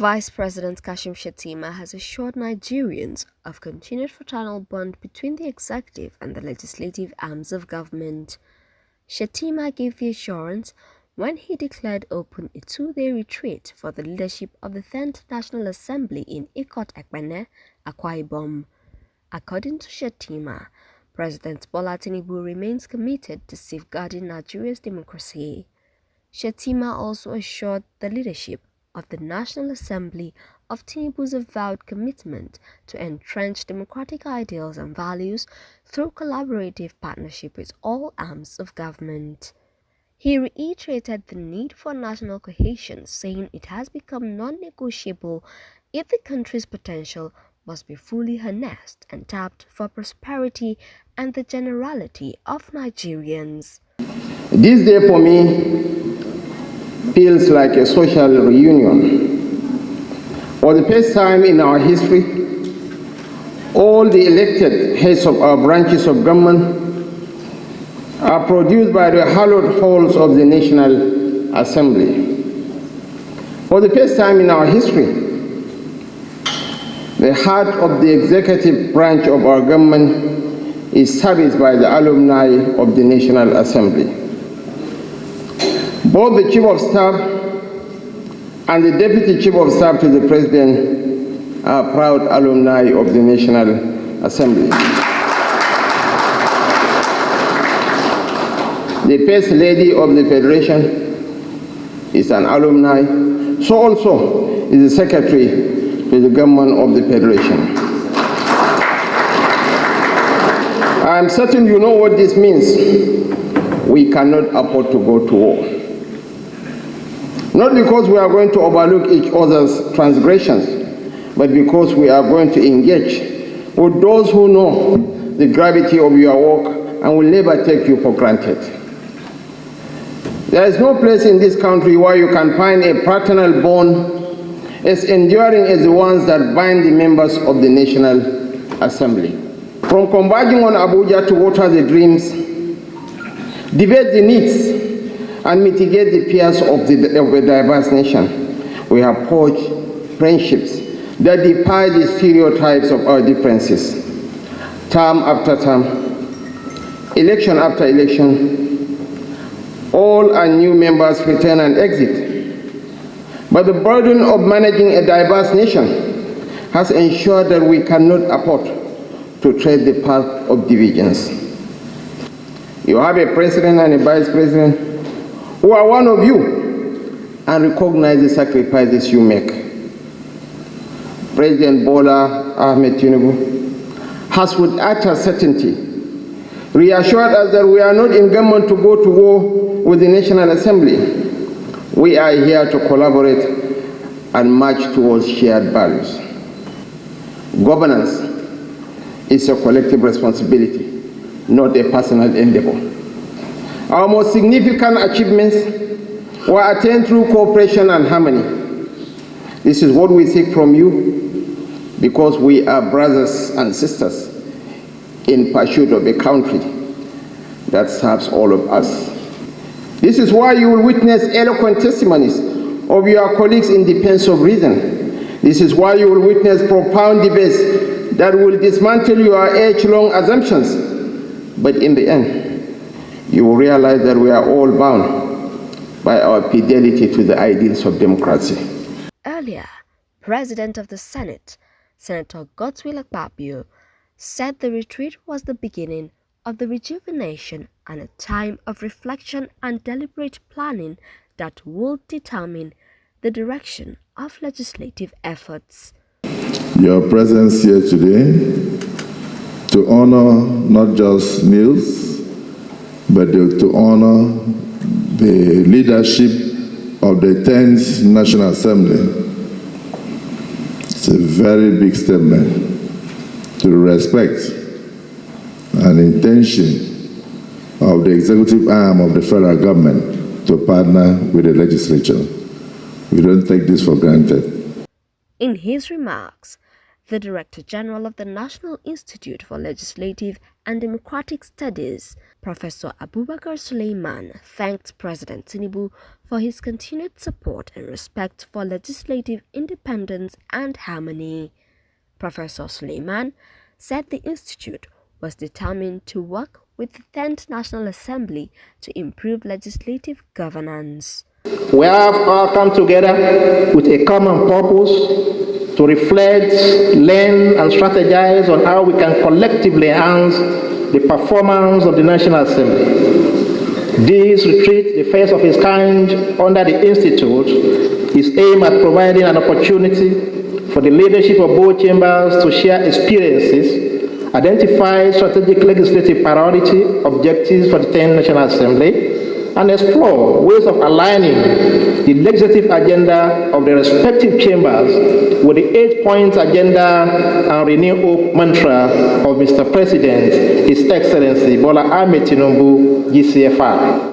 Vice President Kashim Shettima has assured Nigerians of continued fraternal bond between the executive and the legislative arms of government. Shettima gave the assurance when he declared open a two-day retreat for the leadership of the 10th National Assembly in Ikot-Ekpene, Akwa Ibom. According to Shettima, President Bola Tinubu remains committed to safeguarding Nigeria's democracy. Shettima also assured the leadership of the National Assembly of Tinubu's avowed commitment to entrench democratic ideals and values through collaborative partnership with all arms of government. He reiterated the need for national cohesion, saying it has become non-negotiable if the country's potential must be fully harnessed and tapped for prosperity and the generality of Nigerians. This day for me feels like a social reunion. For the first time in our history, all the elected heads of our branches of government are produced by the hallowed halls of the National Assembly. For the first time in our history, the heart of the executive branch of our government is serviced by the alumni of the National Assembly. Both the Chief of Staff and the Deputy Chief of Staff to the President are proud alumni of the National Assembly. The First Lady of the Federation is an alumni, so also is the Secretary to the Government of the Federation. I am certain you know what this means. We cannot afford to go to war. Not because we are going to overlook each other's transgressions, but because we are going to engage with those who know the gravity of your work and will never take you for granted. There is no place in this country where you can find a fraternal bond as enduring as the ones that bind the members of the National Assembly. From converging on Abuja to water the dreams, debate the needs, and mitigate the fears of a diverse nation, we have forged friendships that defy the stereotypes of our differences. Term after term, election after election, all our new members return and exit. But the burden of managing a diverse nation has ensured that we cannot afford to tread the path of divisions. You have a president and a vice president who are one of you and recognize the sacrifices you make. President Bola Ahmed Tinubu has with utter certainty reassured us that we are not in government to go to war with the National Assembly. We are here to collaborate and march towards shared values. Governance is a collective responsibility, not a personal endeavor. Our most significant achievements were attained through cooperation and harmony. This is what we seek from you, because we are brothers and sisters in pursuit of a country that serves all of us. This is why you will witness eloquent testimonies of your colleagues in defense of reason. This is why you will witness profound debates that will dismantle your age-long assumptions. But in the end, you will realize that we are all bound by our fidelity to the ideals of democracy. Earlier, President of the Senate, Senator Godswill Akpabio, said the retreat was the beginning of the rejuvenation and a time of reflection and deliberate planning that will determine the direction of legislative efforts. Your presence here today to honor not just meals, but to honor the leadership of the 10th National Assembly. It's a very big statement to the respect and intention of the executive arm of the federal government to partner with the legislature. We don't take this for granted. In his remarks, the Director General of the National Institute for Legislative and Democratic Studies, Professor Abubakar Suleiman thanked President Tinubu for his continued support and respect for legislative independence and harmony. Professor Suleiman said the institute was determined to work with the 10th National Assembly to improve legislative governance. We have all come together with a common purpose to reflect, learn, and strategize on how we can collectively enhance the performance of the National Assembly. This retreat, the first of its kind under the Institute, is aimed at providing an opportunity for the leadership of both chambers to share experiences, identify strategic legislative priority objectives for the 10th National Assembly, and explore ways of aligning the legislative agenda of the respective chambers with the 8-point agenda and renew hope mantra of Mr. President, His Excellency Bola Ahmed Tinubu, GCFR.